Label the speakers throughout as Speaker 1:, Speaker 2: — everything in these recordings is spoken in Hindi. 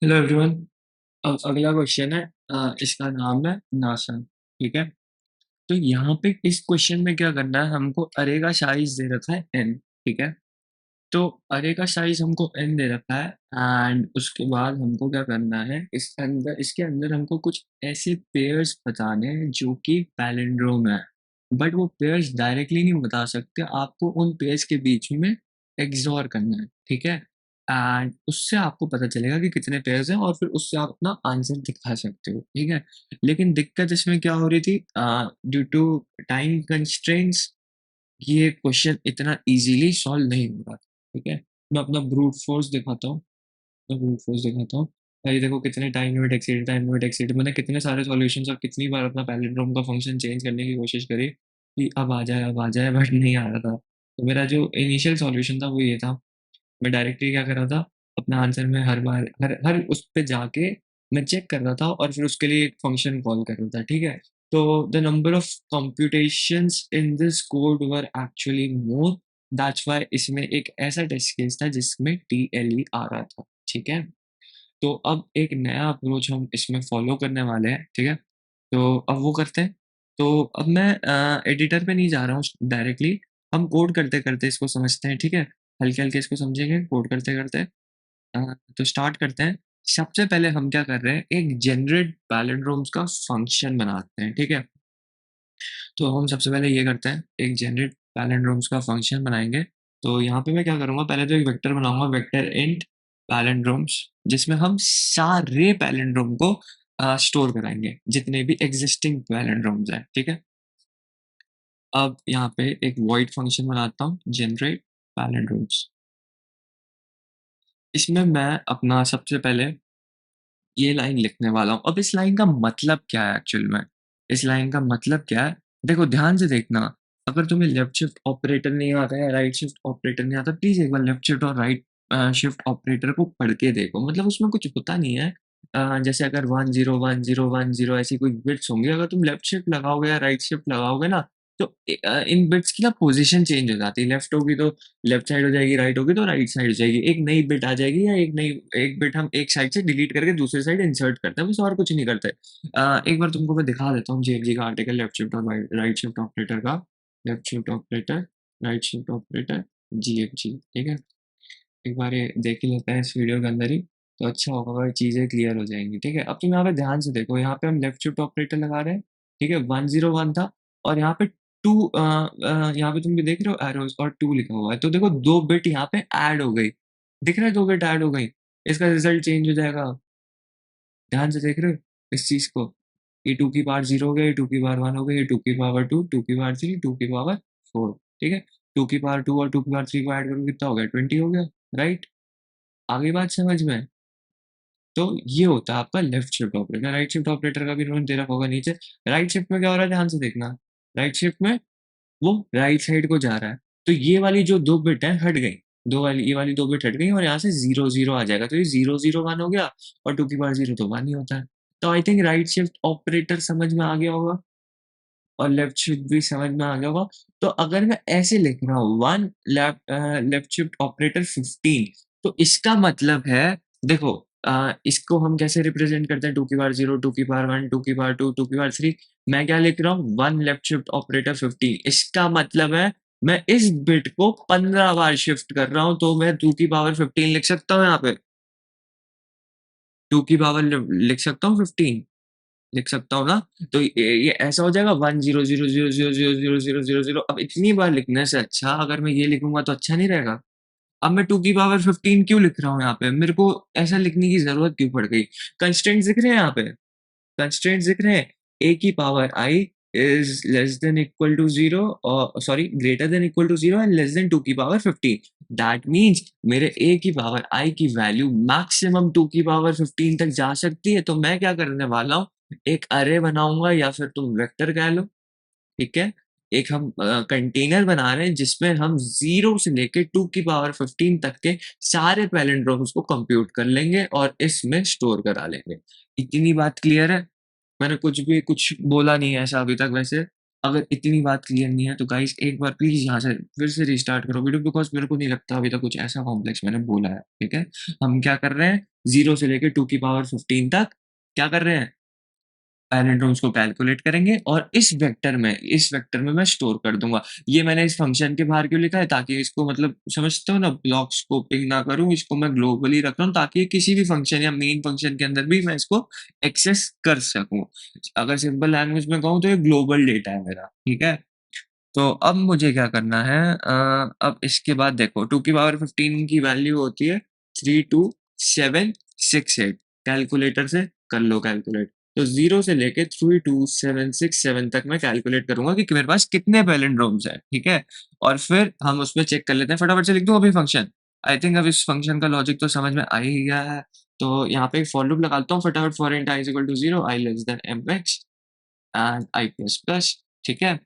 Speaker 1: Hello everyone. अब अगला क्वेश्चन है। इसका नाम है नासा। ठीक है। तो यहाँ पे इस क्वेश्चन में क्या करना है, हमको अरे का साइज दे रखा है n। ठीक है। तो अरे का साइज हमको n दे रखा है। एंड उसके बाद हमको क्या करना है, इसके अंदर हमको कुछ ऐसे पेयर्स बताने हैं जो कि पैलिंड्रोम है। बट वो पेयर्स डायरेक्टली नहीं बता सकते, आपको उन पेयर्स के बीच में एक्सोर करना है। ठीक है। एंड उससे आपको पता चलेगा कि कितने पेयर्स हैं और फिर उससे आप अपना आंसर दिखा सकते हो। ठीक है। लेकिन दिक्कत इसमें क्या हो रही थी, ड्यू टू टाइम कंस्ट्रेंट्स ये क्वेश्चन इतना इजीली सॉल्व नहीं हो रहा। ठीक है। मैं अपना ब्रूट फोर्स दिखाता हूँ। मैं ब्रूट फोर्स दिखाता हूँ। ये देखो कितने टाइम लिमिट एक्सीड, मैंने कितने सारे सॉल्यूशंस और कितनी बार अपना पैलिंड्रोम का फंक्शन चेंज करने की कोशिश करी कि अब आ जाए बट नहीं आ रहा था। तो मेरा जो इनिशियल सॉल्यूशन था वो ये था। मैं डायरेक्टली क्या कर रहा था, अपना आंसर में हर बार हर हर उस पे जाके मैं चेक कर रहा था और फिर उसके लिए एक फंक्शन कॉल कर रहा था। ठीक है। तो the number of computations in this code were actually more. That's why इसमें एक ऐसा टेस्ट केस था जिसमें TLE आ रहा था। ठीक है। तो अब एक नया अप्रोच हम इसमें फॉलो करने वाले हैं। ठीक है। तो अब वो करते हैं। तो अब मैं एडिटर पे नहीं जा रहा हूँ डायरेक्टली, हम कोड करते करते इसको समझते हैं। ठीक है। हल्के हल्के इसको समझेंगे कोड करते करते। तो स्टार्ट करते हैं। सबसे पहले हम क्या कर रहे हैं, एक जनरेट पैलिंड्रोम्स का फंक्शन बनाते हैं। ठीक है। तो हम सबसे पहले ये करते हैं, एक जनरेट पैलिंड्रोम्स का फंक्शन बनाएंगे। तो यहाँ पे मैं क्या करूँगा, पहले तो एक वेक्टर बनाऊंगा, वेक्टर इंट पैलिंड्रोम्स, जिसमें हम सारे पैलिंड्रोम को स्टोर कराएंगे जितने भी एग्जिस्टिंग पैलिंड्रोम्स हैं। ठीक है। अब यहाँ पे एक वॉइड फंक्शन बनाता हूँ, जनरेट पैलिंड्रोम्स। इसमें मैं अपना सबसे पहले ये लाइन लिखने वाला हूँ। अब इस लाइन का मतलब क्या है एक्चुअल में, इस लाइन का मतलब क्या है, देखो ध्यान से देखना। अगर तुम्हें लेफ्ट शिफ्ट ऑपरेटर नहीं आता है, राइट शिफ्ट ऑपरेटर नहीं आता, प्लीज एक बार लेफ्ट शिफ्ट और राइट शिफ्ट ऑपरेटर को पढ़ के देखो, मतलब उसमें कुछ होता नहीं है। जैसे अगर 1 0 1 0 1 0 ऐसी कोई बिट्स होंगी, अगर तुम लेफ्ट शिफ्ट लगाओगे या राइट शिफ्ट लगाओगे ना, तो इन बिट्स की ना पोजीशन चेंज हो जाती है। लेफ्ट होगी तो लेफ्ट साइड हो जाएगी, राइट होगी तो राइट साइड हो जाएगी। एक नई बिट आ जाएगी या एक बिट हम एक साइड से डिलीट करके दूसरी साइड इंसर्ट करते हैं, बस और कुछ नहीं करते। एक बार तुमको मैं दिखा देता हूँ JFG का आर्टिकल, लेफ्ट शिफ्ट और राइट शिफ्ट ऑपरेटर का। Left shift operator, right shift operator, GFG। ठीक है। एक बार ये देख ही लेते हैं इस वीडियो के अंदर ही, तो अच्छा होगा भाई, चीजें क्लियर हो जाएंगी। ठीक है। अब तुम यहाँ पे ध्यान से देखो, यहाँ पे हम लेफ्ट शिफ्ट ऑपरेटर लगा रहे हैं। ठीक है। 1 0 1 था और यहाँ पे टू, यहाँ पे तुम भी देख रहे हो एरोज और 2 लिखा हुआ है, तो देखो 2 बिट यहाँ पे ऐड हो गई। दिख रहा है 2 बिट ऐड हो गई, इसका रिजल्ट चेंज हो जाएगा। ध्यान से देख रहे हो इस चीज को, ये 2 की पावर 0 हो गया, ये 2 की पावर 1 हो गई, ये 2 की पावर 2, 2 की पावर 3, 2 की पावर 4। ठीक है। 2 की पावर 2 और 2 की पावर 3 को ऐड करो कितना हो गया, 20 हो गया। राइट। आगे बात समझ में। तो ये होता है आपका left shift operator. Right shift operator का भी नोट दे रखा होगा नीचे। राइट शिफ्ट में क्या हो रहा है, ध्यान से देखना। राइट शिफ्ट में वो राइट साइड को जा रहा है, तो ये वाली जो 2 बिट है हट गई, दो वाली ये वाली 2 बिट हट गई और यहाँ से 0 0 आ जाएगा, तो ये 0 0 1 हो गया और 2 की पावर 0 तो 1 ही होता है। तो I think right shift operator समझ में आ गया होगा और लेफ्ट शिफ्ट भी समझ में आ गया होगा। तो अगर मैं ऐसे लिख रहा हूँ, वन लेफ्ट शिफ्ट ऑपरेटर 15, तो इसका मतलब है, देखो इसको हम कैसे रिप्रेजेंट करते हैं, 2 की पावर 0, 2 की पावर 1, 2 की पावर 2, 2 की पावर 3। मैं क्या लिख रहा हूँ, वन लेफ्ट शिफ्ट ऑपरेटर 15, इसका मतलब है मैं इस बिट को 15 बार शिफ्ट कर रहा हूँ, तो मैं 2 की पावर 15 लिख सकता हूँ यहाँ पे। 2 की पावर लिख सकता हूँ 15, लिख सकता हूँ ना। तो ये ऐसा हो जाएगा 1 0 0 0 0 0 0 0 0 0 0। अब इतनी बार लिखने से अच्छा अगर मैं ये लिखूंगा तो अच्छा नहीं रहेगा। अब मैं 2 की पावर 15 क्यों लिख रहा हूँ यहाँ पे, मेरे को ऐसा लिखने की जरूरत क्यों पड़ गई। कंस्ट्रेंट्स दिख रहे हैं यहाँ पे, कंस्ट्रेंट्स दिख रहे हैं। A की power I is less than equal to 0, और sorry greater than equal to 0 and less than 2 की पावर 15। दैट मीन्स मेरे A की पावर I की वैल्यू मैक्सिमम 2 की पावर 15 तक जा सकती है। तो मैं क्या करने वाला हूँ, एक अरे बनाऊंगा या फिर तुम वेक्टर कह लो। ठीक है। एक हम कंटेनर बना रहे हैं जिसमें हम 0 से लेके 2 की पावर 15 तक के सारे पैलिंड्रोम्स को कंप्यूट कर लेंगे और इसमें स्टोर करा लेंगे। इतनी बात क्लियर है। मैंने कुछ बोला नहीं है ऐसा अभी तक वैसे। अगर इतनी बात क्लियर नहीं है तो गाइस एक बार प्लीज यहाँ से फिर से रिस्टार्ट करो वीडियो, बिकॉज मेरे को नहीं लगता अभी तक कुछ ऐसा कॉम्प्लेक्स मैंने बोला है। ठीक है। हम क्या कर रहे हैं, 0 से लेके 2 की पावर 15 तक क्या कर रहे हैं? पैलिंड्रोम्स को कैलकुलेट करेंगे और इस वेक्टर में मैं स्टोर कर दूँगा। ये मैंने इस फ़ंक्शन के बाहर क्यों लिखा है? ताकि इसको मतलब समझते हो ना, ब्लॉक स्कोपिंग ना करूँ, इसको मैं ग्लोबली रख रहा हूँ ताकि किसी भी फ़ंक्शन या मेन फ़ंक्शन के अंदर भी मैं इसको एक्सेस कर सकूँ। अगर सिंपल लैंग्वेज में कहूँ तो ये ग्लोबल डेटा है मेरा, ठीक है? तो अब मुझे क्या करना है, अब इसके बाद देखो 2 की पावर 15 की वैल्यू होती है 32768। कैलकुलेटर से कर लो कैलकुलेट। तो 0 से लेके 32767 तक मैं कैलकुलेट करूँगा कि मेरे पास कितने पैलिंड्रोम्स हैं, ठीक है? और फिर हम उसमें चेक कर लेते हैं, फटाफट से लिख दूँ अभी फंक्शन? आई थिंक अब इस फंक्शन का लॉजिक तो समझ में आ ही गया है। तो यहाँ पे एक फॉर लूप लगाता हूँ फटाफट, for int i is equal to 0, i less than mx and i plus plus, ठीक है?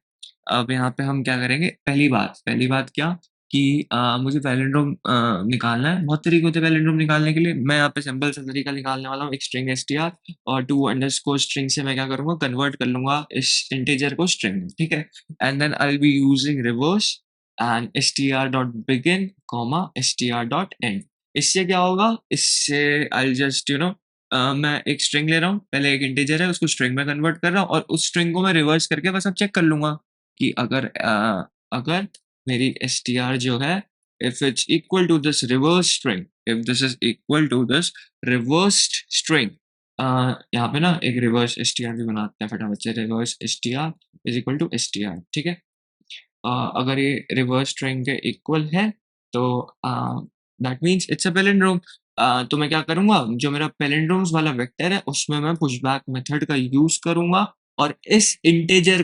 Speaker 1: अब यहाँ पे हम क्या करेंगे, पहली बात क्या कि मुझे पैलिंड्रोम निकालना है। बहुत तरीके होते हैं पैलिंड्रोम निकालने के लिए। मैं यहाँ पे सिंपल सा तरीका निकालने वाला हूँ, एक स्ट्रिंग str और टू अंडरस्कोर स्ट्रिंग से मैं क्या करूँगा, कन्वर्ट कर लूँगा इस इंटीजर को स्ट्रिंग में, ठीक है? And then I will be using reverse and str.begin, str.end। इससे क्या होगा, इससे आई विल जस्ट मैं एक स्ट्रिंग ले रहा हूँ, पहले एक इंटीजर है उसको स्ट्रिंग में कन्वर्ट कर रहा हूँ और उस स्ट्रिंग को मैं रिवर्स करके बस अब चेक कर लूँगा कि अगर मेरी str जो है, if it's equal to this reverse string, if this is equal to this reversed string, यहाँ पे ना एक रिवर्स str भी बनाते हैं फटाफट से, reverse str is equal to str, ठीक है? अगर ये रिवर्स स्ट्रिंग के इक्वल है तो that means it's a palindrome. तो मैं क्या करूँगा, जो मेरा पैलिंड्रोम्स वाला वेक्टर है उसमें मैं पुशबैक मेथड का यूज़ करूँगा और इस इंटीजर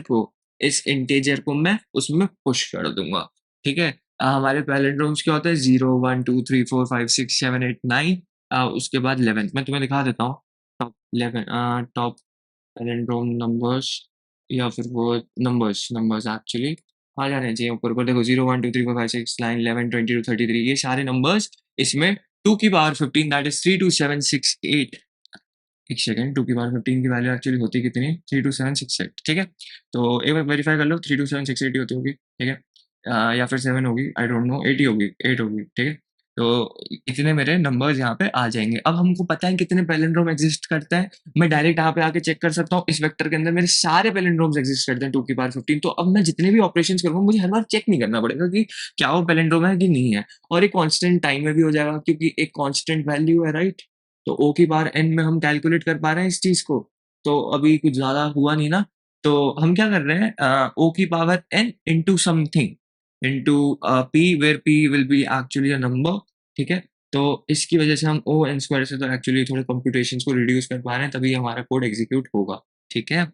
Speaker 1: को मैं उसमें पुश कर दूँगा, ठीक है? हमारे पैलिंड्रोम्स क्या होते हैं, 0, 1, 2, 3, 4, 5, 6, 7, 8, 9, उसके बाद 11th मैं तुम्हें दिखा देता हूँ। टॉप पैलिंड्रोम नंबर्स या फिर वो नंबर्स एक्चुअली आ जाने चाहिए ऊपर को। देखो 0, 1, 2, 3, 4, 5, 6, 9, 11, 20 टू 33, ये सारे नंबर्स इसमें 2 की पावर 15 दैट इज़ 32768। एक सेकंड, 2 की पावर 15 की वैल्यू एक्चुअली होती कितनी है? 32768, ठीक है? तो एक बार वेरीफाई कर लो, 32768 ही होती होगी, ठीक है? या फिर 7 होगी, आई डोंट नो, 8 ही होगी, 8 होगी, ठीक है? तो इतने मेरे नंबर्स यहाँ पे आ जाएँगे। अब हमको पता है कितने पैलिंड्रोम एक्सिस्ट करते हैं। मैं डायरेक्ट यहाँ पे आके चेक कर सकता हूँ, इस वेक्टर के अंदर मेरे सारे पैलिंड्रोम्स एक्सिस्ट करते हैं 2 की पावर 15। तो अब मैं जितने भी ऑपरेशंस करूँगा मुझे हर बार चेक नहीं करना पड़ेगा कि क्या वो पैलिंड्रोम है कि नहीं है। और ये कांस्टेंट टाइम में भी हो जाएगा क्योंकि एक कांस्टेंट वैल्यू है, राइट? तो ओ की पावर एन में हम कैलकुलेट कर पा रहे हैं इस चीज़ को। तो अभी कुछ ज़्यादा हुआ नहीं ना। तो हम क्या कर रहे हैं, ओ की power n into something into p, where p will be actually a number, ठीक है? तो इसकी वजह से हम ओ एन स्क्वायर से तो एक्चुअली थोड़े कंप्यूटेशंस को रिड्यूस कर पा रहे हैं, तभी हमारा कोड एग्जीक्यूट होगा, ठीक है?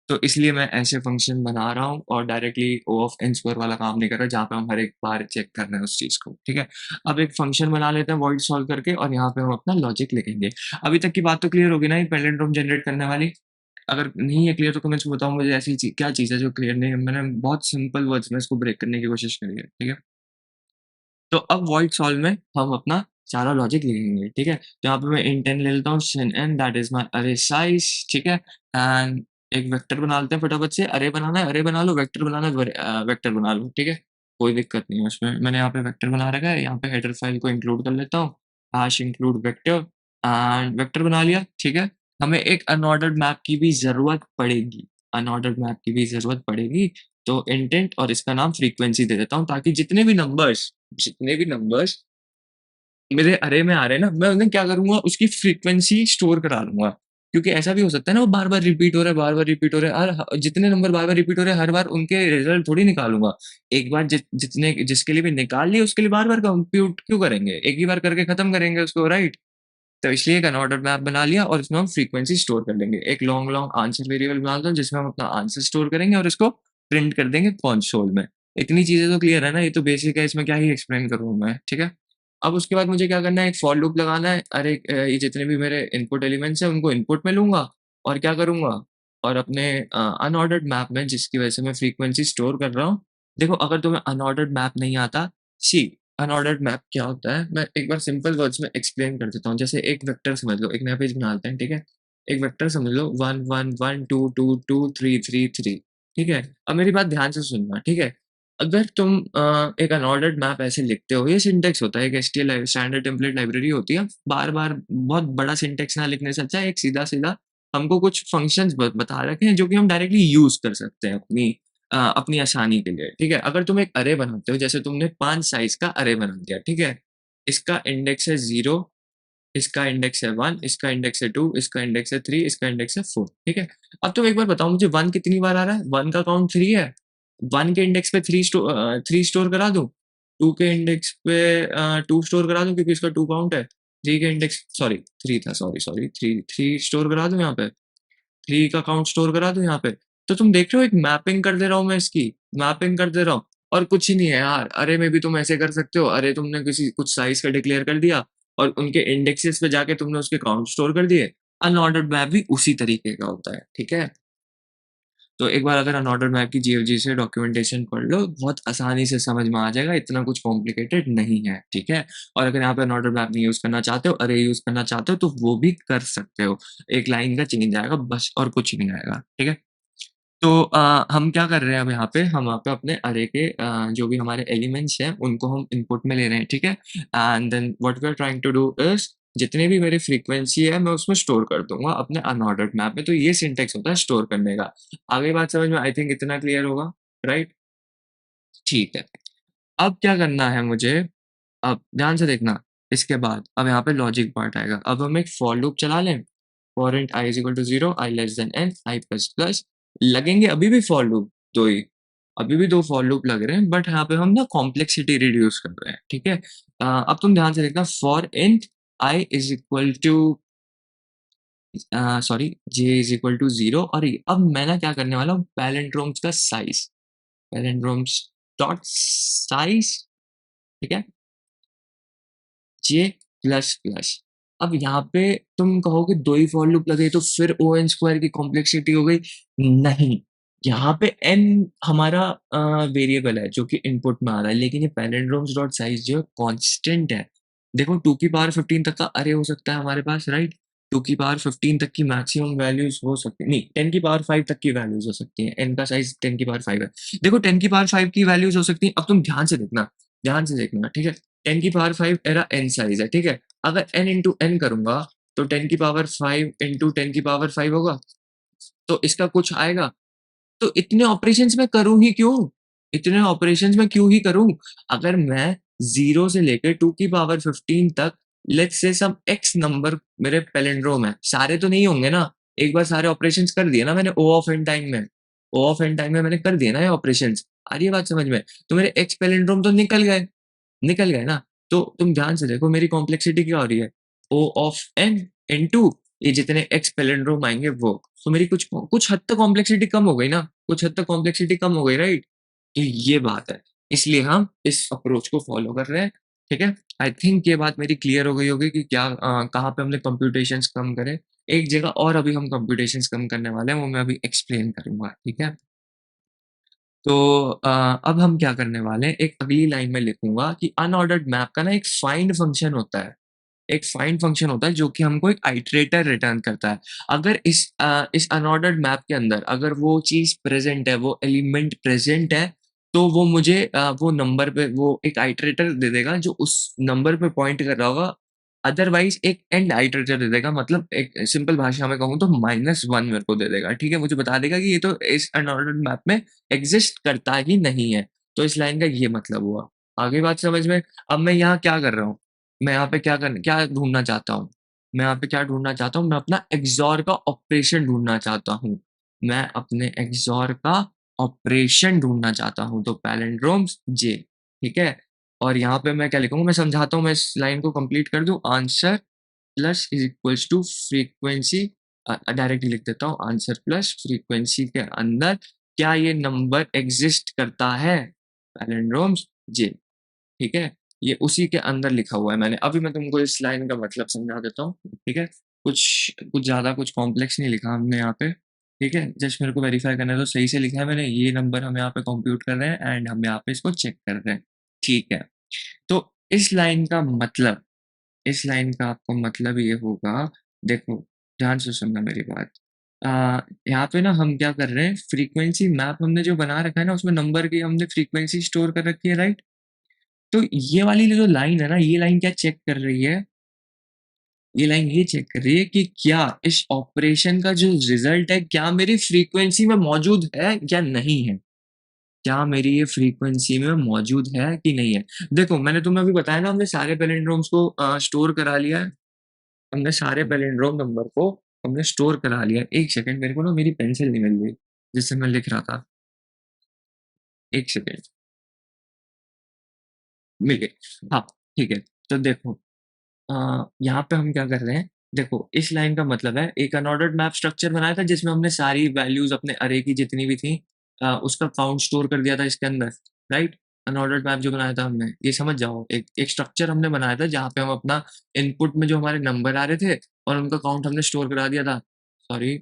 Speaker 1: तो इसलिए मैं ऐसे फंक्शन बना रहा हूँ और directly O of n square वाला काम नहीं कर रहा, जहाँ पे हम हर एक बार चेक कर रहे हैं उस चीज़ को, ठीक है? अब एक फंक्शन बना लेते हैं वॉइड सॉल्व करके और यहाँ पे हम अपना लॉजिक लिखेंगे। अभी तक की बात तो क्लियर होगी ना, ये पैलिंड्रोम जनरेट करने वाली? अगर नहीं है क्लियर तो कमेंट्स में बताओ मुझे, ऐसी क्या चीज़ है जो क्लियर नहीं है? मैंने बहुत सिंपल वर्ड्स में इसको ब्रेक करने की कोशिश करी है, ठीक है? तो अब वॉइड सॉल्व में हम अपना सारा लॉजिक लिखेंगे, ठीक है? तो यहाँ पे मैं इंट n ले लेता हूँ, sin n that is my अरे साइज़, ठीक है? एंड एक वेक्टर बना लेते हैं फटाफट से, अरे बनाना है अरे बना लो, वेक्टर बनाना है वेक्टर बना लो, ठीक है? कोई दिक्कत नहीं है उसमें। मैंने यहाँ पे वेक्टर बना रखा है, यहाँ पे हेडर फाइल को इंक्लूड कर लेता हूँ, hash include vector and vector बना लिया, ठीक है? हमें एक अनऑर्डर्ड मैप की भी ज़रूरत पड़ेगी, अनऑर्डर्ड मैप की भी ज़रूरत पड़ेगी, तो इंटेंट और इसका नाम फ्रीक्वेंसी दे देता हूँ ताकि जितने भी नंबर्स मेरे अरे में आ रहे हैं ना, मैं उन्हें क्या करूँगा, उसकी फ्रीक्वेंसी स्टोर करा लूँगा। क्योंकि ऐसा भी हो सकता है ना, वो बार-बार रिपीट हो रहा है, बार-बार रिपीट हो रहा है, और ह जितने नंबर बार-बार रिपीट हो रहे हैं, हर बार उनके रिज़ल्ट थोड़ी निकालूँगा। एक बार जितने जिसके लिए भी निकाल लिए, उसके लिए बार-बार कंप्यूट क्यों करेंगे? एक ही बार करके खत्म करेंगे उसको, राइट? तो इसलिए एक अनऑर्डर्ड मैप बना लिया और इसमें हम फ्रीक्वेंसी स्टोर कर लेंगे। एक लॉन्ग लॉन्ग आंसर वेरिएबल बना दो जिसमें हम अपना आंसर स्टोर करेंगे और इसको प्रिंट कर देंगे कंसोल में। इतनी चीज़ें तो क्लियर है ना? ये तो बेसिक है, इसमें क्या ही एक्सप्लेन करूँ मैं, ठीक है? अब उसके बाद मुझे क्या करना है, एक फॉर लूप लगाना है। अरे ये जितने भी मेरे इनपुट एलिमेंट्स हैं उनको इनपुट में लूँगा और क्या करूँगा, और अपने अनऑर्डर्ड मैप में जिसकी वजह से मैं फ्रीक्वेंसी स्टोर कर रहा हूँ, देखो अगर तुम्हें अनऑर्डर्ड मैप नहीं आता, सी अनऑर्डर्ड मैप क्या होता है, मैं एक बार सिंपल वर्ड्स में एक्सप्लेन कर देता हूँ। जैसे एक वेक्टर समझ लो, एक नया पेज बना लेते हैं, ठीक है? एक वेक्टर समझ लो 1, 1, 1, 2, 2, 2, 3, 3, 3, ठीक है? अब मेरी बात ध्यान से सुनना, ठीक है? अगर तुम एक अनऑर्डर्ड मैप ऐसे लिखते हो, ये सिंटैक्स होता है, एक एचटीएमएल स्टैंडर्ड टेम्पलेट लाइब्रेरी होती है। बार-बार बहुत बड़ा सिंटैक्स ना लिखने से अच्छा है एक सीधा-सीधा हमको कुछ फंक्शंस बता रखे हैं जो कि हम डायरेक्टली यूज़ कर सकते हैं अपनी आसानी के लिए, ठीक है? अगर तुम एक अरे बनाते हो, जैसे तुमने 5 साइज़ का अरे बना दिया, ठीक है? इसका इंडेक्स है 0, इसका इंडेक्स है 1, इसका इंडेक्स है 2, इसका इंडेक्स है 3, इसका इंडेक्स है 4, ठीक है? अब तुम एक बार बताओ मुझे 1 कितनी बार आ रहा है? 1 का काउंट 3 है। 1 के इंडेक्स पे 3 स्टोर करा दूँ? 2 के इंडेक्स पे 2 स्टोर करा दूँ क्योंकि इसका 2 काउंट है। 3 के इंडेक्स सॉरी 3 था, सॉरी 3 स्टोर करा दूँ यहाँ पे? 3 का काउंट स्टोर करा दूँ यहाँ पे? तो तुम देख रहे हो एक मैपिंग कर दे रहा हूँ मैं इसकी, मैपिंग कर दे रहा हूँ और कुछ ही नहीं है यार। अरे में भी तुम ऐसे कर सकते हो, अरे तुमने किसी कुछ साइज़ का डिक्लेयर कर दिया और उनके इंडेक्सेस पे जाके तुमने उसके काउंट स्टोर कर दिए। अनऑर्डर्ड मैप भी उसी तरीके का होता है, ठीक है? तो एक बार अगर अनऑर्डर्ड मैप की जीएफजी से डॉक्यूमेंटेशन पढ़ लो, बहुत आसानी से समझ में आ जाएगा, इतना कुछ कॉम्प्लिकेटेड नहीं है, ठीक है? और अगर यहाँ पे अनऑर्डर्ड मैप नहीं यूज़ करना चाहते हो, अरे यूज़ करना चाहते हो, तो वो भी कर सकते हो। एक लाइन का चेंज आएगा बस और कुछ नहीं आएगा, ठीक है? तो हम क्या कर रहे हैं अब यहाँ पे, हम यहाँ पे अपने अरे के जो भी हमारे एलिमेंट्स हैं, उनको हम इनपुट में ले रहे हैं, ठीक है? And then what we are trying to do is जितने भी मेरी फ्रीक्वेंसी है, मैं उसमें स्टोर कर दूँगा अपने अनऑर्डर्ड मैप में, तो ये सिंटैक्स होता है स्टोर करने का। आगे बात समझ में आई थिंक इतना क्लियर होगा, राइट? ठीक है। अब क्या करना है मुझे, अब ध्यान से देखना, इसके बाद अब यहाँ पे लॉजिक पार्ट आएगा। अब हम एक फॉर लूप चला लें, for int i is equal to 0, i less than n, i plus plus लगेंगे अभी भी फॉर लूप 2 ही, अभी भी 2 फॉर लूप लग रहे हैं बट यहाँ पे हम ना कॉम्प्लेक्सिटी रिड्यूस कर रहे हैं, ठीक है? अब तुम ध्यान से देखना for int i is equal to sorry j is equal to 0 और अब मैं ना क्या करने वाला हूँ पैलिंड्रोम्स का साइज़, पैलिंड्रोम्स डॉट साइज़, ठीक है? जे प्लस प्लस। अब यहाँ पे तुम कहोगे 2 ही फॉर लूप लगे तो फिर ओएन स्क्वायर की कॉम्प्लेक्सिटी हो गई। नहीं, यहाँ पे n हमारा वेरिएबल है जो कि इनपुट में आ रहा है, लेकिन ये पैलिंड्रोम्स डॉट साइज़ जो है कांस्टेंट है। देखो 2 की पावर 15 तक का अरे हो सकता है हमारे पास, राइट? 2 की पावर 15 तक की मैक्सिमम वैल्यूज़ हो सकती है, नहीं 10 की पावर 5 तक की वैल्यूज़ हो सकती हैं। n का साइज़ 10 की पावर 5 है। देखो 10 की पावर 5 की वैल्यूज़ हो सकती हैं। अब तुम ध्यान से देखना, ठीक है? 10 की पावर 5 मेरा n साइज़ है, ठीक है? अगर n इंटू n करूँगा, तो 10 की पावर 5 इंटू 10 की पावर 5 होगा, तो इसका कुछ आएगा। तो इतने ऑपरेशंस मैं करूँ ही क्यों? इतने ऑपरेशंस मैं क्यों ही करूँ? अगर मैं 0 से लेके 2 की पावर 15 तक let's say some x number मेरे पैलिंड्रोम है, सारे तो नहीं होंगे ना? एक बार सारे ऑपरेशंस कर दिए ना मैंने O ऑफ n टाइम में, O ऑफ n टाइम में मैंने कर दिए ना ये ऑपरेशंस। आ रही है बात समझ में? तो मेरे x पैलिंड्रोम तो निकल गए ना? तो तुम ध्यान से देखो मेरी कॉम्प्लेक्सिटी क्या हो रही है? O ऑफ n इनटू ये जितने x पैलिंड्रोम आएँगे वो। तो मेरी कुछ हद तक कॉम्प्लेक्सिटी कम हो गई ना? कुछ हद तक कॉम्प्लेक्सिटी कम हो गई, राइट? तो ये बात है। इसलिए हम इस अप्रोच को फॉलो कर रहे हैं, ठीक है? आई थिंक ये बात मेरी क्लियर हो गई होगी कि क्या कहाँ पे हमने कंप्यूटेशंस कम करे। एक जगह और अभी हम कंप्यूटेशंस कम करने वाले हैं, वो मैं अभी एक्सप्लेन करूँगा, ठीक है? तो अब हम क्या करने वाले हैं, एक अगली लाइन में लिखूँगा कि अनऑर्डर्ड मैप का ना एक फाइंड फंक्शन होता है। एक फाइंड फंक्शन होता है जो कि हमको एक आइटरेटर रिटर्न करता है। अगर इस अनऑर्डर्ड मैप के अंदर अगर वो चीज़ प्रेज़ेंट है, वो एलिमेंट प्रेज़ेंट है, तो वो मुझे वो नंबर पे वो एक आइटरेटर दे देगा जो उस नंबर पे पॉइंट कर रहा होगा। अदरवाइज़ एक एंड आइटरेटर दे देगा, मतलब एक सिंपल भाषा में कहूँ तो -1 मेरे को दे देगा, ठीक है? मुझे बता देगा कि ये तो इस अनऑर्डर्ड मैप में एक्ज़िस्ट करता ही नहीं है। तो इस लाइन का ये मतलब हुआ। आ गई बात समझ में? अब मैं यहाँ क्या कर रहा हूँ? मैं यहाँ पे क्या ढूँढना चाहता हूँ? मैं यहाँ पे क्या ढूँढना चाहता हूँ? मैं अपना XOR का ऑपरेशन ढूँढना चाहता हूँ। मैं अपने XOR का ऑपरेशन ढूँढना चाहता हूँ, तो पैलिंड्रोम्स J, ठीक है? और यहाँ पे मैं क्या लिखूँगा? मैं समझाता हूँ, मैं इस लाइन को कंप्लीट कर दूँ। Answer plus is equals to frequency directly लिख देता हूँ, आंसर प्लस फ्रीक्वेंसी के अंदर क्या ये नंबर एक्ज़िस्ट करता है? पैलिंड्रोम्स J, ठीक है? ये उसी के अंदर लिखा हुआ है मैंने। अभी मैं तुमको इस लाइन का मतलब समझा देता हूँ, ठीक है? कुछ कुछ ज़्यादा कुछ कॉम्प्लेक्स नहीं लिखा हमने यहाँ पे, ठीक है? जस्ट मेरे को वेरीफ़ाई करना है तो सही से लिखा है मैंने, ये नंबर हम यहाँ पे कंप्यूट कर रहे हैं एंड हम यहाँ पे इसको चेक कर रहे हैं, ठीक है? तो इस लाइन का आपको मतलब ये होगा, देखो ध्यान से सुनना मेरी बात। यहाँ पे ना हम क्या कर रहे हैं, फ्रीक्वेंसी मैप हमने जो बना रखा है ना, उसमें नंबर की हमने फ्रीक्वेंसी स्टोर कर रखी है, राइट? तो ये वाली जो लाइन है ना, ये लाइन क्या चेक कर रही है? ये लाइन ये चेक कर रही है कि क्या इस ऑपरेशन का जो रिजल्ट है, क्या मेरी फ्रीक्वेंसी में मौजूद है या नहीं है? क्या मेरी ये फ्रीक्वेंसी में मौजूद है कि नहीं है? देखो, मैंने तुम्हें अभी बताया ना, हमने सारे पैलिंड्रोम्स को स्टोर करा लिया है। हमने सारे पैलिंड्रोम नंबर को हमने स्टोर करा लिया है। 1 सेकंड, मेरे को ना मेरी पेंसिल नहीं मिल रही, जिससे मैं लिख रहा था। 1 सेकंड, मिल गई। हाँ, ठीक है। तो देखो, यहाँ पे हम क्या कर रहे हैं, देखो इस लाइन का मतलब है, एक अनऑर्डर्ड मैप स्ट्रक्चर बनाया था जिसमें हमने सारी वैल्यूज़ अपने अरे की जितनी भी थी, उसका काउंट स्टोर कर दिया था इसके अंदर, राइट? अनऑर्डर्ड मैप जो बनाया था हमने, ये समझ जाओ, एक एक स्ट्रक्चर हमने बनाया था जहाँ पे हम अपना इनपुट में जो हमारे नंबर आ रहे थे और उनका काउंट हमने स्टोर करा दिया था। सॉरी,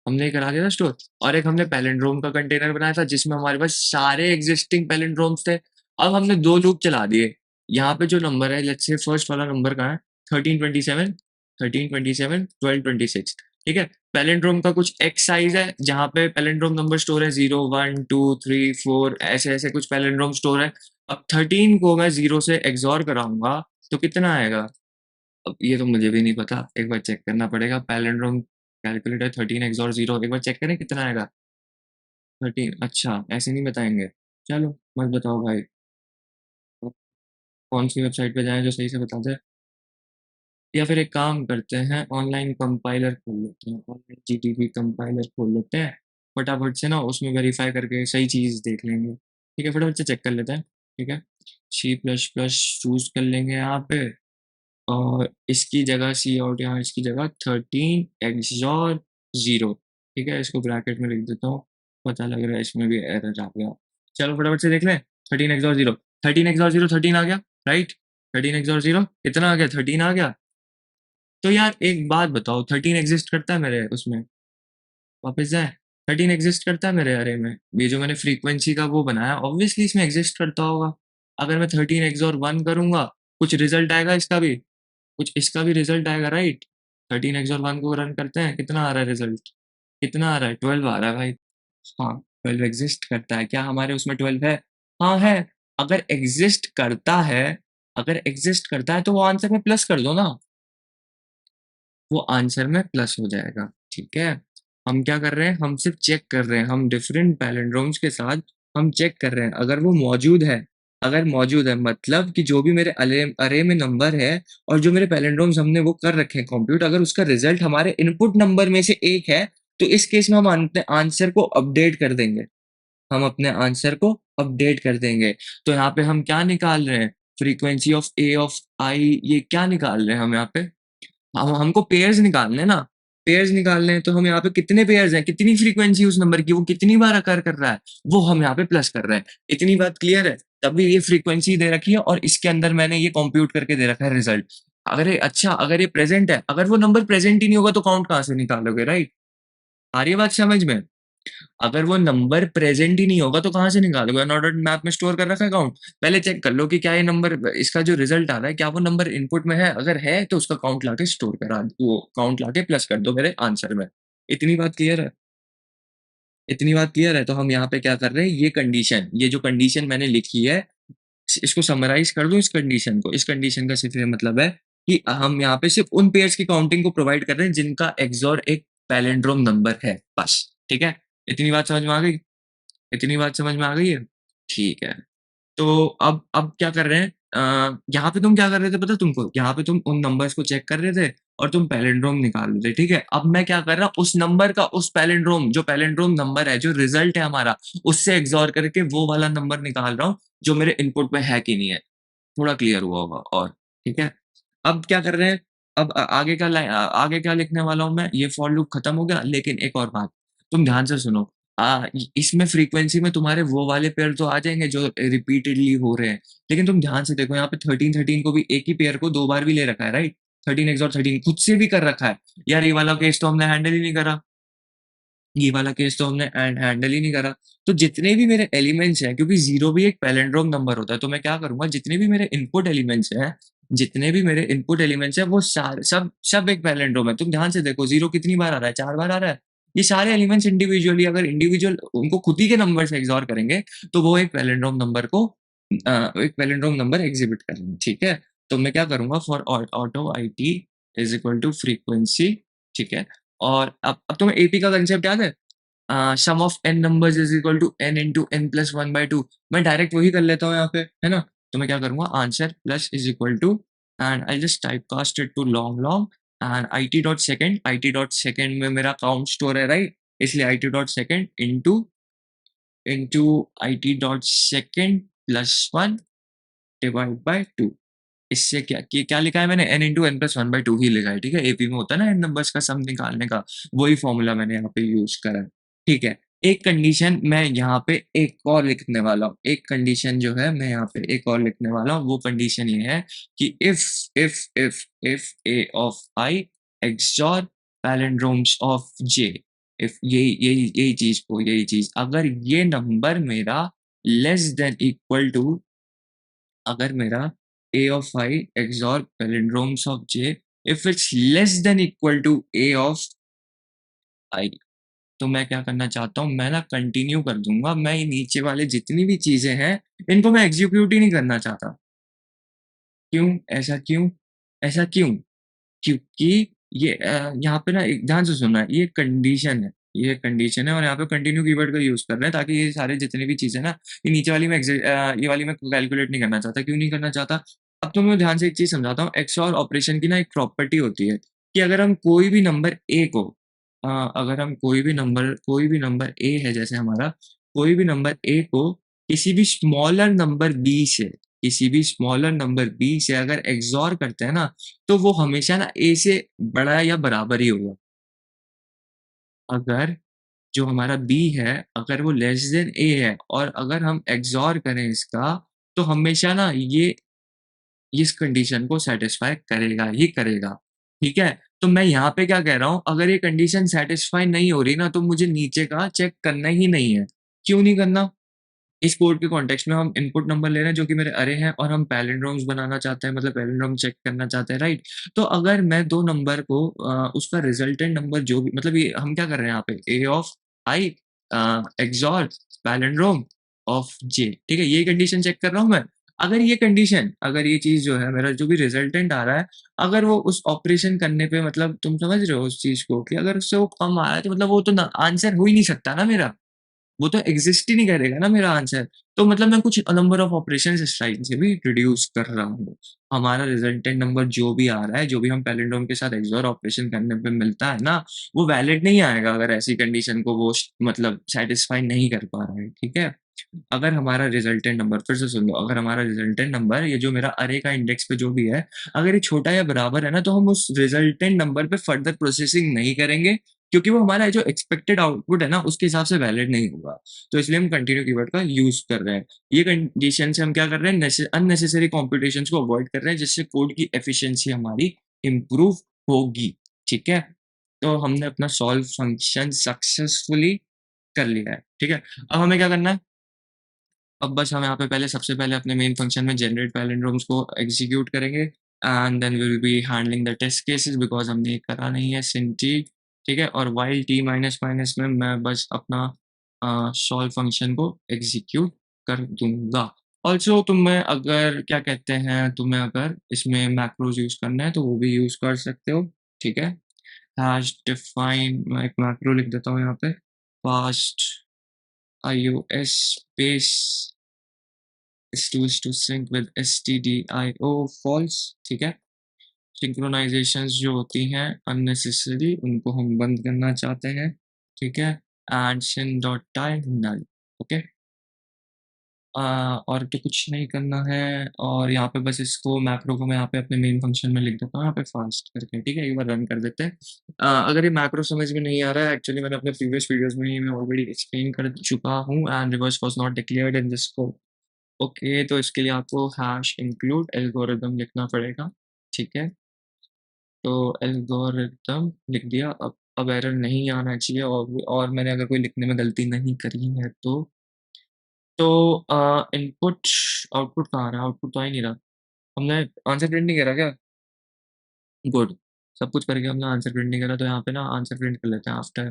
Speaker 1: हमने करा दिया था स्टोर। और एक हमने पैलिंड्रोम का कंटेनर बनाया था जिसमें हमारे पास सारे एग्जिस्टिंग पैलिंड्रोम्स थे। अब हमने 2 लूप चला दिए। यहाँ पे जो नंबर है, लेट्स से फर्स्ट वाला नंबर कहाँ है? 1327, 1327, 1226, ठीक है? पैलिंड्रोम का कुछ एक्स साइज़ है जहाँ पे पैलिंड्रोम नंबर स्टोर है, 0, 1, 2, 3, 4, ऐसे-ऐसे कुछ पैलिंड्रोम स्टोर है। अब 13 को मैं 0 से XOR कराऊँगा तो कितना आएगा? अब ये तो मुझे भी नहीं पता, एक बार चेक करना पड़ेगा। पैलिंड्रोम कैलकुलेटर 13 XOR 0, एक बार चेक करें कितना आएगा? 13, अच्छा, ऐसे नहीं बताएँगे। चलो, मत बताओ भाई। कौन-सी वेबसाइट पे जाएँ जो सही से बता दे? या फिर एक काम करते हैं, ऑनलाइन कंपाइलर खोल लेते हैं, ऑनलाइन जीडीबी कंपाइलर खोल लेते हैं। फटाफट से ना उसमें वेरीफ़ाई करके सही चीज़ देख लेंगे। ठीक है, फटाफट से चेक कर लेते हैं, ठीक है? सी प्लस प्लस चूज़ कर लेंगे यहाँ पे। और इसकी जगह सी आउट, यहाँ इसकी जगह 13 एक्सॉर 0, ठीक है? इसको ब्रैकेट में लिख देता हूँ, पता लग रहा है इसमें भी एरर आ गया। चलो फटाफट से देख लें, 13 एक्सॉर 0, 13 एक्सॉर 0, 13 आ गया, राइट? 13 एक्सॉर 0 कितना आ गया? 13 आ गया। तो यार एक बात बताओ, 13 एग्जिस्ट करता है मेरे उसमें? वापस जाएँ? 13 एग्जिस्ट करता है मेरे अरे में? ये जो मैंने फ्रीक्वेंसी का वो बनाया, ऑब्वियसली इसमें एग्जिस्ट करता होगा। अगर मैं 13 एक्सॉर 1 करूँगा, कुछ रिजल्ट आएगा इसका भी। कुछ इसका भी रिजल्ट आएगा, राइट? 13 एक्सॉर 1 को रन करते हैं, कितना आ रहा है रिजल्ट? कितना आ रहा है? 12 आ रहा है भाई। हाँ, 12 एग्जिस्ट करता है। क्या हमारे उसमें 12 है? हाँ, है। अगर एग्जिस्ट करता है, अगर एग्जिस्ट करता है तो वो आंसर में प्लस कर दो ना। वो आंसर में प्लस हो जाएगा, ठीक है? हम क्या कर रहे हैं? हम सिर्फ़ चेक कर रहे हैं, हम डिफरेंट पैलिंड्रोम्स के साथ हम चेक कर रहे हैं, अगर वो मौजूद है, अगर मौजूद है मतलब कि जो भी मेरे अरे में नंबर है और जो मेरे पैलिंड्रोम्स हमने वो कर रखे हैं कंप्यूट, अगर उसका रिज़ल्ट हमारे इनपुट नंबर में से एक है, तो इस केस में हम अपने आंसर को अपडेट कर देंगे। हम अपने आंसर को अपडेट कर देंगे। तो यहाँ पे हम क्या निकाल रहे हैं? फ्रीक्वेंसी ऑफ ए ऑफ आई, ये क्या निकाल रहे हैं हम यहाँ पे? हम हमको पेयर्स निकालने हैं ना, पेयर्स निकालने हैं, तो हम यहाँ पे कितने पेयर्स हैं, कितनी फ्रीक्वेंसी उस नंबर की, वो कितनी बार अकर कर रहा है, वो हम यहाँ पे प्लस कर रहे हैं। इतनी बात क्लियर है? तभी ये फ्रीक्वेंसी दे रखी है और इसके अंदर मैंने ये कंप्यूट करके दे रखा है रिजल्ट। अगर ये अच्छा, अगर ये प्रेज़ेंट है, अगर वो नंबर प्रेज़ेंट ही नहीं होगा तो काउंट कहाँ से निकालोगे, राइट? आ रही है बात समझ में? अगर वो नंबर प्रेज़ेंट ही नहीं होगा तो कहाँ से निकालोगे? अनऑर्डर्ड मैप में स्टोर कर रखा है काउंट। पहले चेक कर लो कि क्या ये नंबर, इसका जो रिज़ल्ट आ रहा है, क्या वो नंबर इनपुट में है? अगर है तो उसका काउंट लाके स्टोर करा वो काउंट लाके प्लस कर दो मेरे आंसर में। इतनी बात क्लियर है? इतनी बात क्लियर है? तो हम यहाँ पे क्या कर रहे हैं, ये कंडीशन, ये जो कंडीशन मैंने लिखी है, इसको समराइज़ कर दूँ इस कंडीशन को। इस कंडीशन का सिर्फ़ ये मतलब है कि हम यहाँ पे सिर्फ़ उन पेयर्स की काउंटिंग को प्रोवाइड कर रहे हैं जिनका एक्सॉर एक पैलिंड्रोम नंबर है, बस। ठीक है? इतनी बात समझ में आ गई? इतनी बात समझ में आ गई है? ठीक है। तो अब क्या कर रहे हैं, यहाँ पे तुम क्या कर रहे थे पता है तुमको? यहाँ पे तुम उन नंबर्स को चेक कर रहे थे और तुम पैलिंड्रोम निकाल रहे थे, ठीक है? अब मैं क्या कर रहा हूँ, उस नंबर का उस पैलिंड्रोम, जो पैलिंड्रोम नंबर है, जो रिज़ल्ट है हमारा, उससे एक्सॉर करके वो वाला नंबर निकाल रहा हूँ, जो मेरे इनपुट में है कि नहीं है। थोड़ा क्लियर हुआ होगा और, ठीक है? अब क्या कर रहे हैं, अब आगे क्या लिखने वाला हूँ मैं, ये फॉर लूप खत्म हो गया, लेकिन एक और बात, तुम ध्यान से सुनो। इसमें फ्रीक्वेंसी में तुम्हारे वो वाले पेयर तो आ जाएँगे जो रिपीटेडली हो रहे हैं, लेकिन तुम ध्यान से देखो यहाँ पे 13-13 को भी एक ही पेयर को 2 बार भी ले रखा है, राइट? 13 एक्सॉर 13 खुद से भी कर रखा है। यार ये वाला केस तो हमने हैंडल ही नहीं करा। ये वाला केस तो हमने हैंडल ही नहीं करा। तो जितने भी मेरे एलिमेंट्स हैं, क्योंकि 0 भी एक पैलिंड्रोम नंबर होता है, तो मैं क्या करूँगा, जितने भी मेरे इनपुट एलिमेंट्स हैं, जितने भी मेरे इनपुट एलिमेंट्स हैं वो सारे सब सब एक पैलिंड्रोम है। तुम ध्यान से देखो 0 कितनी बार आ रहा है? 4 बार आ रहा है। ये सारे एलिमेंट्स इंडिविजुअली अगर इंडिविजुअल उनको खुद ही के नंबर से एक्सॉर करेंगे, तो वो एक पैलिंड्रोम नंबर को एक पैलिंड्रोम नंबर एग्ज़िबिट करेंगे, ठीक है? तो मैं क्या करूँगा for auto IT is equal to frequency, ठीक है? और अब तुम्हें एपी का कांसेप्ट याद है? Sum of n numbers is equal to n into n plus 1/2। मैं डायरेक्ट वही कर लेता हूँ यहाँ पे, है ना? तो मैं क्या करूँगा answer plus is equal to and I just typecast it to long long and IT dot second में मेरा काउंट स्टोर है, राइट? इसलिए IT dot second into IT dot second plus 1 divide by 2। इससे क्या लिखा है मैंने? n इंटू n प्लस 1/2 ही लिखा है, ठीक है? एपी में होता है ना n नंबर्स का सम निकालने का, वही फॉर्मूला मैंने यहाँ पे यूज़ करा है, ठीक है? एक कंडीशन मैं यहाँ पे एक और लिखने वाला हूँ, एक कंडीशन जो है मैं यहाँ पे एक और लिखने वाला हूँ, वो कंडीशन ये है कि if A of I XOR palindromes of J, if यही चीज़ अगर ये नंबर मेरा लेस देन इक्वल टू, अगर मेरा A of I XOR palindromes of J if it's less than equal to A of I, तो मैं क्या करना चाहता हूँ, मैं ना कंटिन्यू कर दूंगा, मैं ये नीचे वाले जितनी भी चीजें हैं इनको मैं एग्जीक्यूट ही नहीं करना चाहता। क्यों? ऐसा क्यों? क्योंकि ये यहाँ पे ना एक ध्यान से सुनना, ये कंडीशन है और यहाँ पे कंटिन्यू कीवर्ड का यूज कर रहे हैं ताकि ये सारे जितनी भी चीजें ना, ये नीचे वाली में ये वाली में कैलकुलेट नहीं करना चाहता। क्यों नहीं करना चाहता? अब तो मैं ध्यान से एक चीज समझाता हूँ। एक्सओर ऑपरेशन की ना एक प्रॉपर्टी होती है कि अगर हम कोई भी नंबर ए को अगर हम कोई भी नंबर ए है, जैसे हमारा कोई भी नंबर ए को किसी भी स्मॉलर नंबर बी से अगर एक्सॉर करते हैं ना, तो वो हमेशा ना ए से बड़ा या बराबर ही होगा। अगर जो हमारा बी है, अगर वो लेस देन ए है और अगर हम एक्सॉर करें इसका, तो हमेशा ना ये इस कंडीशन को सैटिस्फाई करेगा ही करेगा, ठीक है? तो मैं यहाँ पे क्या कह रहा हूँ, अगर ये कंडीशन सैटिस्फाई नहीं हो रही ना, तो मुझे नीचे का चेक करना ही नहीं है। क्यों नहीं करना? इस कोड के कॉन्टेक्स्ट में हम इनपुट नंबर ले रहे हैं जो कि मेरे अरे हैं और हम पैलिंड्रोम्स बनाना चाहते हैं, मतलब पैलिंड्रोम चेक करना चाहते हैं, राइट? तो अगर मैं दो नंबर को उसका रिजल्टेंट नंबर जो भी, मतलब ये हम क्या कर रहे हैं यहाँ पे A of I XOR palindrome of J, ठीक है? ये कंडीशन चेक कर रहा हूँ मैं। अगर ये चीज जो है मेरा जो भी रिजल्टेंट आ रहा है, अगर वो उस ऑपरेशन करने पे, मतलब तुम समझ रहे हो उस चीज को कि अगर उससे वो कम आ रहा है, तो मतलब वो तो आंसर हो ही नहीं सकता ना मेरा, वो तो एग्जिस्ट ही नहीं करेगा ना मेरा आंसर। तो मतलब मैं कुछ नंबर ऑफ ऑपरेशंस इस टाइप से भी रिड्यूस कर रहा हूँ। हमारा रिजल्टेंट नंबर जो भी आ रहा है, जो भी हम पैलिंड्रोम के साथ एक्सओर ऑपरेशन करने पे मिलता है ना, वो वैलिड नहीं आएगा अगर ऐसी कंडीशन को वो मतलब सैटिस्फाई नहीं कर पा रहा है, ठीक है? अगर हमारा रिजल्टेंट नंबर, फिर से सुन लो, अगर हमारा रिजल्टेंट नंबर, ये जो मेरा अरे का इंडेक्स पे जो भी है, अगर ये छोटा या बराबर है ना, तो हम उस रिजल्टेंट नंबर पे फर्दर प्रोसेसिंग नहीं करेंगे, क्योंकि वो हमारा जो एक्सपेक्टेड आउटपुट है ना, उसके हिसाब से वैलिड नहीं होगा। तो इसलिए हम कंटिन्यू कीवर्ड का यूज कर रहे हैं। ये कंडीशन से हम क्या कर रहे हैं, अननेसेसरी कॉम्पिटिशंस को अवॉइड कर रहे हैं, जिससे कोड की एफिशिएंसी हमारी इंप्रूव होगी, ठीक है? तो हमने अपना सॉल्व फंक्शन सक्सेसफुली कर लिया है, ठीक है? अब हमें क्या करना है? अब बस हम यहाँ पे पहले सबसे पहले अपने मेन फंक्शन में जनरेट पैलिंड्रोम्स को एग्जीक्यूट करेंगे and then we will be handling the test cases because हमने ये करा नहीं है सिंटी, ठीक है? और व्हाइल टी माइनस माइनस में मैं बस अपना सॉल्व फंक्शन को एग्जीक्यूट कर दूंगा। ऑल्सो तुम्हें अगर क्या कहते हैं, तुम्हें अगर इसमें मैक्रोज यूज करना है तो वो भी यूज कर सकते हो, ठीक है? हैश डिफाइन, मैं एक मैक्रो लिख देता हूँ यहाँ पे, fast iOS space is to sync with stdio false, ठीक है? सिंक्रोनाइजेशंस जो होती हैं अननेसेसरी, उनको हम बंद करना चाहते हैं, ठीक है? And sin dot type null, okay? और तो कुछ नहीं करना है, और यहाँ पे बस इसको मैक्रो को मैं यहाँ पे अपने मेन फंक्शन में लिख देता हूँ यहाँ पे फास्ट करके, ठीक है? एक बार रन कर देते हैं। अगर ये मैक्रो समझ में नहीं आ रहा है, एक्चुअली मैंने अपने प्रीवियस वीडियोस में ही मैं ऑलरेडी एक्सप्लेन कर चुका हूँ and reverse was not declared in this code. Okay, तो इसके लिए आपको हैश इंक्लूड एल्गोरिदम लिखना पड़ेगा, ठीक है? तो एल्गोरिदम लिख दिया। अब एरर नहीं आना चाहिए, और मैंने अगर कोई लिखने में गलती नहीं करी है तो इनपुट, आउटपुट कहाँ रहा है? आउटपुट तो आ ही नहीं रहा। हमने आंसर प्रिंट नहीं करा क्या? गुड। सब कुछ करके हमने आंसर प्रिंट नहीं करा, तो यहाँ पे ना आंसर प्रिंट कर लेते हैं after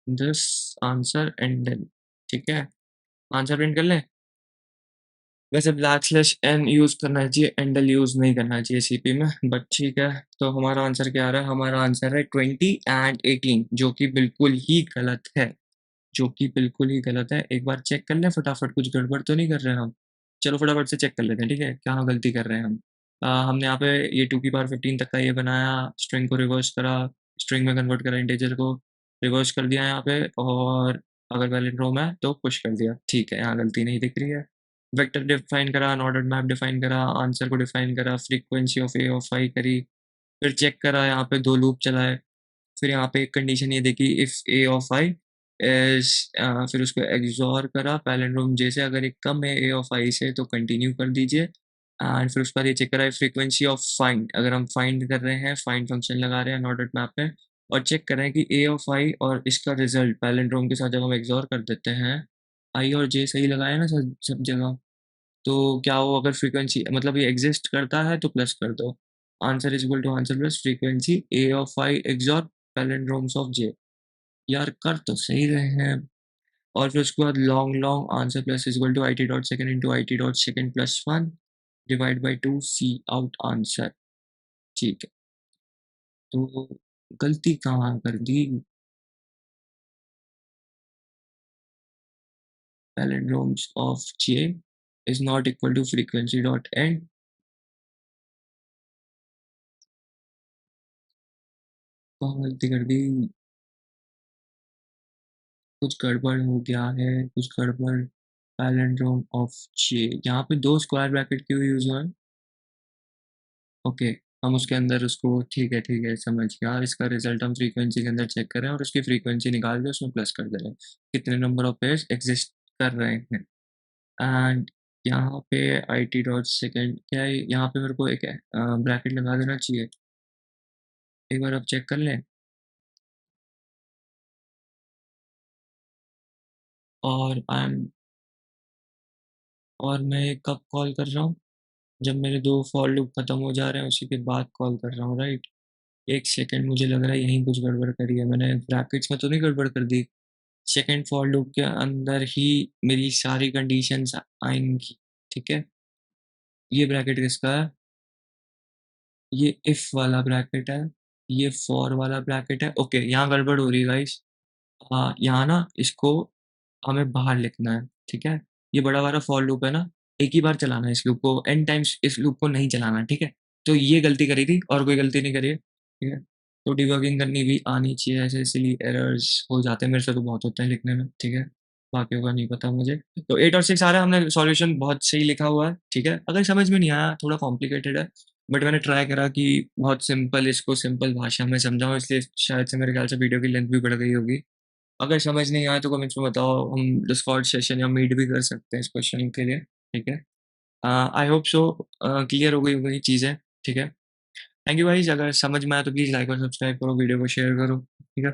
Speaker 1: this answer and then. ठीक है, आंसर प्रिंट कर लें। वैसे ब्लैक स्लैश एन यूज करना चाहिए, एंडल यूज नहीं करना चाहिए सीपी में, बट ठीक है। तो हमारा आंसर क्या आ रहा है? हमारा आंसर है 20 एंड 18, जो कि बिल्कुल ही गलत है। जो कि बिल्कुल ही गलत है। एक बार चेक कर लें फटाफट, कुछ गड़बड़ तो नहीं कर रहे हैं हम? चलो फटाफट से चेक कर लेते हैं, ठीक है, कहाँ गलती कर रहे हैं हम। हमने यहाँ पे ये 2 की पावर 15 तक का ये बनाया, स्ट्रिंग को रिवर्स करा, स्ट्रिंग में कन्वर्ट करा, इंटीजर को रिवर्स कर दिया यहाँ पे, और अगर वैलिड रोम है तो पुश कर दिया। ठीक है, यहाँ गलती नहीं दिख रही है। वेक्टर डिफाइन करा, अनऑर्डर्ड मैप डिफाइन करा, आंसर को डिफाइन करा, फ्रीक्वेंसी ऑफ ए ऑफ आई करी, फिर चेक करा, यहाँ पे 2 लूप चलाए, फिर यहाँ पे एक कंडीशन ये देखी, if A of I is, फिर उसको एग्जॉर करा पैलिंड्रोम जैसे, अगर एक कम है ए ऑफ आई से तो कंटिन्यू कर दीजिए। एंड फिर उसके बाद ये चेक करा फ्रीक्वेंसी ऑफ फाइंड, अगर हम फाइंड कर रहे हैं, फाइंड फंक्शन लगा रहे हैं अनऑर्डर्ड मैप में, और चेक कर रहे हैं कि ए ऑफ आई और इसका रिजल्ट पैलिंड्रोम के साथ जब हम एग्जॉर कर देते हैं, आई और जे सही लगाए ना सब सब जगह, तो क्या हो, अगर फ्रीक्वेंसी मतलब ये एग्जिस्ट करता है तो प्लस कर दो, answer is equal to answer plus frequency A of I XOR palindromes of J. यार कर तो सही रहे हैं। और फिर उसके बाद long long answer plus is equal to I T dot second into I T dot second plus 1 divide by 2 C out answer. ठीक है, तो गलती कहाँ कर दी? Palindromes of J is not equal to frequency dot end. कहाँ गलती कर दी? कुछ गड़बड़ हो गया है, कुछ गड़बड़। पैलिंड्रोम ऑफ जे, यहाँ पे 2 स्क्वायर ब्रैकेट क्यों यूज हुआ है? ओके, हम उसके अंदर उसको, ठीक है समझ गया, इसका रिजल्ट हम फ्रीक्वेंसी के अंदर चेक करें और उसकी फ्रीक्वेंसी निकाल के उसमें प्लस कर दे रहे हैं, कितने नंबर ऑफ पेयर्स एग्जिस्ट कर रहे हैं। एंड यहाँ पे आई टी डॉट सेकेंड क्या है, यहाँ पे मेरे को एक ब्रैकेट लगा देना चाहिए। एक बार आप चेक कर लें। और आई एम, और मैं ये कब कॉल कर रहा हूँ? जब मेरे 2 फॉर लूप खत्म हो जा रहे हैं उसी के बाद कॉल कर रहा हूँ, राइट? एक सेकंड, मुझे लग रहा है यहीं कुछ गड़बड़ करी है मैंने, ब्रैकेट्स में तो नहीं गड़बड़ कर दी? सेकंड फॉर लूप के अंदर ही मेरी सारी कंडीशंस आएंगी। ठीक है, ये ब्रैकेट किसका है? ये इफ वाला ब्रैकेट है, ये फॉर वाला ब्रैकेट है। ओके, यहाँ गड़बड़ हो रही है गाइस। हाँ, यहाँ ना इसको हमें बाहर लिखना है, ठीक है। ये बड़ा वाला फॉर लूप है ना, एक ही बार चलाना है इस लूप को, एन टाइम्स इस लूप को नहीं चलाना है, ठीक है। तो ये गलती करी थी और कोई गलती नहीं करी है, ठीक है। तो डिबगिंग करनी भी आनी चाहिए, ऐसे इसलिए एरर्स हो जाते हैं, मेरे से तो बहुत होता है लिखने में, ठीक है। बाकियों का नहीं पता मुझे। तो 8 और 6 आ रहा है, हमने सॉल्यूशन बहुत सही लिखा हुआ है, ठीक है। अगर समझ में नहीं आया, थोड़ा कॉम्प्लिकेटेड है, बट मैंने ट्राई करा कि बहुत सिंपल, इसको सिंपल भाषा में समझाऊं, इसलिए शायद से मेरे ख्याल से वीडियो की लेंथ भी बढ़ गई होगी। अगर समझ नहीं आया तो कमेंट्स में बताओ, हम डिस्कॉर्ड सेशन या मीट भी कर सकते हैं इस क्वेश्चन के लिए, ठीक है। आई होप सो क्लियर हो गई होगी चीज़ें, ठीक है। थैंक यू भाई, अगर समझ में आया तो प्लीज़ लाइक और सब्सक्राइब करो, वीडियो को शेयर करो, ठीक है।